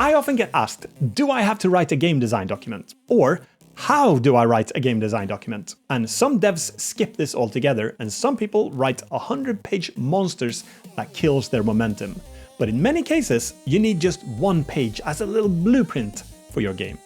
I often get asked, do I have to write a game design document? Or how do I write a game design document? And some devs skip this altogether, and some people write 100-page monsters that kills their momentum. But in many cases, you need just one page as a little blueprint for your game.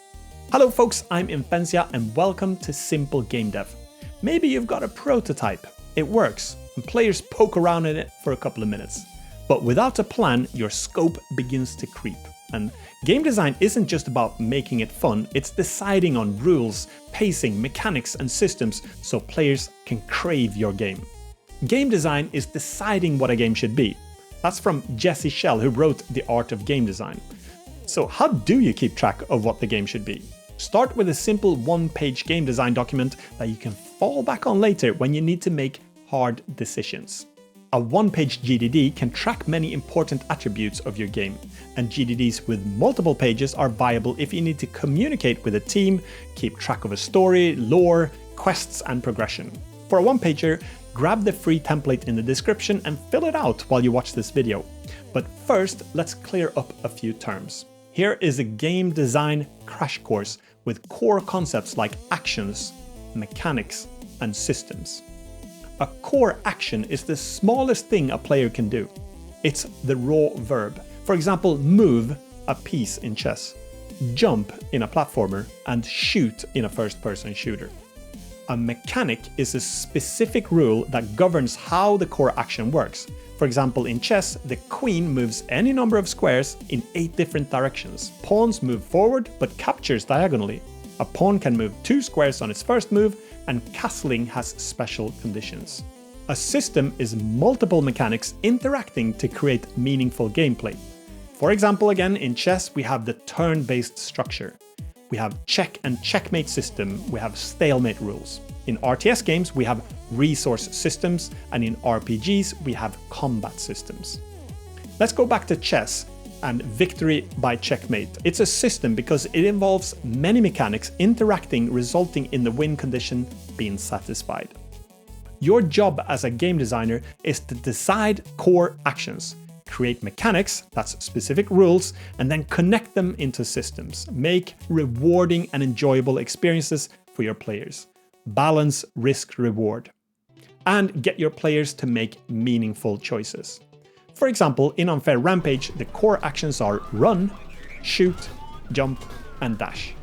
Hello folks, I'm Imphenzia and welcome to Simple Game Dev. Maybe you've got a prototype, it works, and players poke around in it for a couple of minutes. But without a plan, your scope begins to creep. And game design isn't just about making it fun, it's deciding on rules, pacing, mechanics and systems so players can crave your game. Game design is deciding what a game should be. That's from Jesse Schell, who wrote The Art of Game Design. So how do you keep track of what the game should be? Start with a simple one-page game design document that you can fall back on later when you need to make hard decisions. A one-page GDD can track many important attributes of your game, and GDDs with multiple pages are viable if you need to communicate with a team, keep track of a story, lore, quests, and progression. For a one-pager, grab the free template in the description and fill it out while you watch this video. But first, let's clear up a few terms. Here is a game design crash course with core concepts like actions, mechanics, and systems. A core action is the smallest thing a player can do. It's the raw verb. For example, move a piece in chess, jump in a platformer, and shoot in a first-person shooter. A mechanic is a specific rule that governs how the core action works. For example, in chess, the queen moves any number of squares in 8 different directions. Pawns move forward but captures diagonally. A pawn can move 2 squares on its first move, and castling has special conditions. A system is multiple mechanics interacting to create meaningful gameplay. For example, again, in chess, we have the turn-based structure. We have check and checkmate system, we have stalemate rules. In RTS games, we have resource systems, and in RPGs, we have combat systems. Let's go back to chess and victory by checkmate. It's a system because it involves many mechanics interacting, resulting in the win condition being satisfied. Your job as a game designer is to decide core actions, create mechanics, that's specific rules, and then connect them into systems. Make rewarding and enjoyable experiences for your players. Balance risk-reward. And get your players to make meaningful choices. For example, in Unfair Rampage, the core actions are run, shoot, jump, and dash.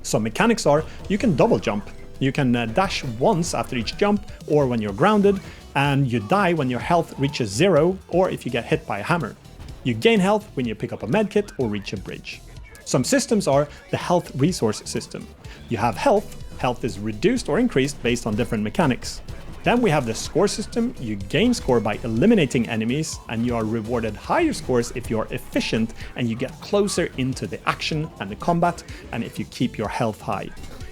Some mechanics are, you can double jump. You can dash once after each jump, or when you're grounded, and you die when your health reaches 0, or if you get hit by a hammer. You gain health when you pick up a medkit or reach a bridge. Some systems are the health resource system. You have health is reduced or increased based on different mechanics. Then we have the score system. You gain score by eliminating enemies, and you are rewarded higher scores if you're efficient and you get closer into the action and the combat, and if you keep your health high.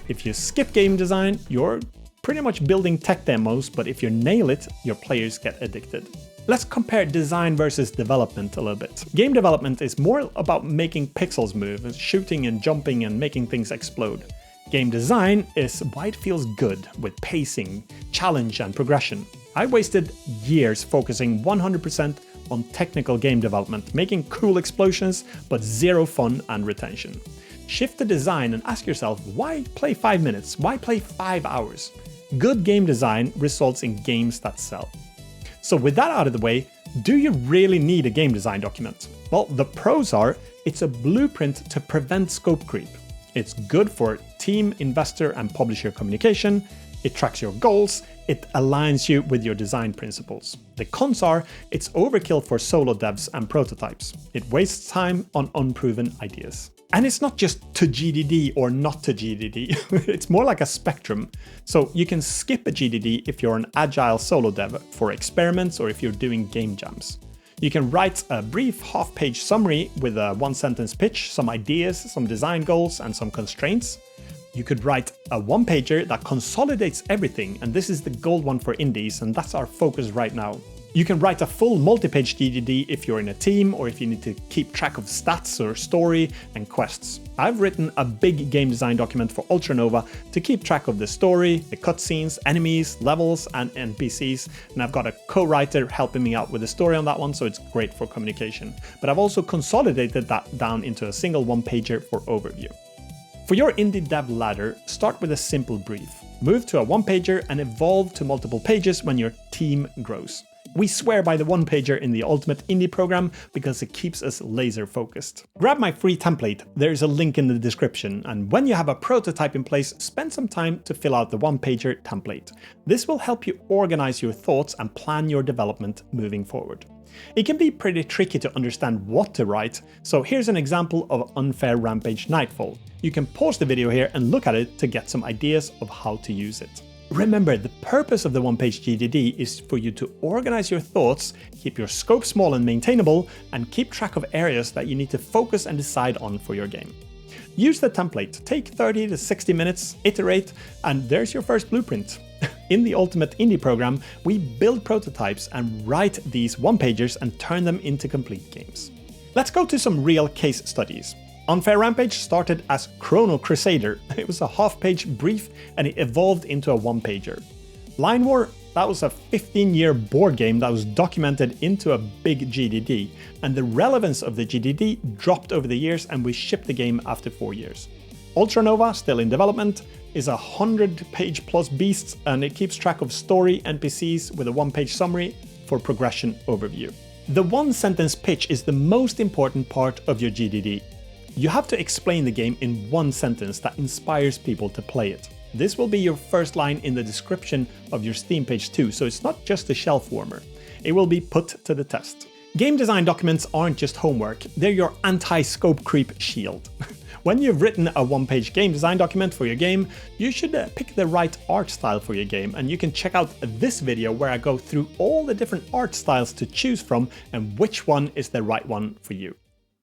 If you skip game design, you're pretty much building tech demos, but if you nail it, your players get addicted. Let's compare design versus development a little bit. Game development is more about making pixels move, shooting and jumping and making things explode. Game design is why it feels good, with pacing, challenge, and progression. I wasted years focusing 100% on technical game development, making cool explosions, but zero fun and retention. Shift to design and ask yourself, why play 5 minutes? Why play 5 hours? Good game design results in games that sell. So with that out of the way, do you really need a game design document? Well, the pros are, it's a blueprint to prevent scope creep. It's good for team, investor, and publisher communication. It tracks your goals. It aligns you with your design principles. The cons are, it's overkill for solo devs and prototypes. It wastes time on unproven ideas. And it's not just to GDD or not to GDD. It's more like a spectrum. So you can skip a GDD if you're an agile solo dev for experiments or if you're doing game jams. You can write a brief half-page summary with a one-sentence pitch, some ideas, some design goals, and some constraints. You could write a one-pager that consolidates everything, and this is the gold one for indies, and that's our focus right now. You can write a full multi-page GDD if you're in a team or if you need to keep track of stats or story and quests. I've written a big game design document for Ultranova to keep track of the story, the cutscenes, enemies, levels, and NPCs, and I've got a co-writer helping me out with the story on that one, so it's great for communication. But I've also consolidated that down into a single one-pager for overview. For your indie dev ladder, start with a simple brief. Move to a one-pager and evolve to multiple pages when your team grows. We swear by the one-pager in the Ultimate Indie program because it keeps us laser focused. Grab my free template, there's a link in the description, and when you have a prototype in place, spend some time to fill out the one-pager template. This will help you organize your thoughts and plan your development moving forward. It can be pretty tricky to understand what to write, so here's an example of Unfair Rampage Nightfall. You can pause the video here and look at it to get some ideas of how to use it. Remember, the purpose of the one-page GDD is for you to organize your thoughts, keep your scope small and maintainable, and keep track of areas that you need to focus and decide on for your game. Use the template, take 30 to 60 minutes, iterate, and there's your first blueprint. In the Ultimate Indie program, we build prototypes and write these one-pagers and turn them into complete games. Let's go to some real case studies. Unfair Rampage started as Chrono Crusader. It was a half-page brief and it evolved into a one-pager. Line War, that was a 15-year board game that was documented into a big GDD, and the relevance of the GDD dropped over the years and we shipped the game after 4 years. Ultranova, still in development, is a 100-page plus beast and it keeps track of story, NPCs with a one-page summary for progression overview. The one-sentence pitch is the most important part of your GDD. You have to explain the game in one sentence that inspires people to play it. This will be your first line in the description of your Steam page too, so it's not just a shelf warmer. It will be put to the test. Game design documents aren't just homework, they're your anti-scope creep shield. When you've written a one-page game design document for your game, you should pick the right art style for your game, and you can check out this video where I go through all the different art styles to choose from and which one is the right one for you.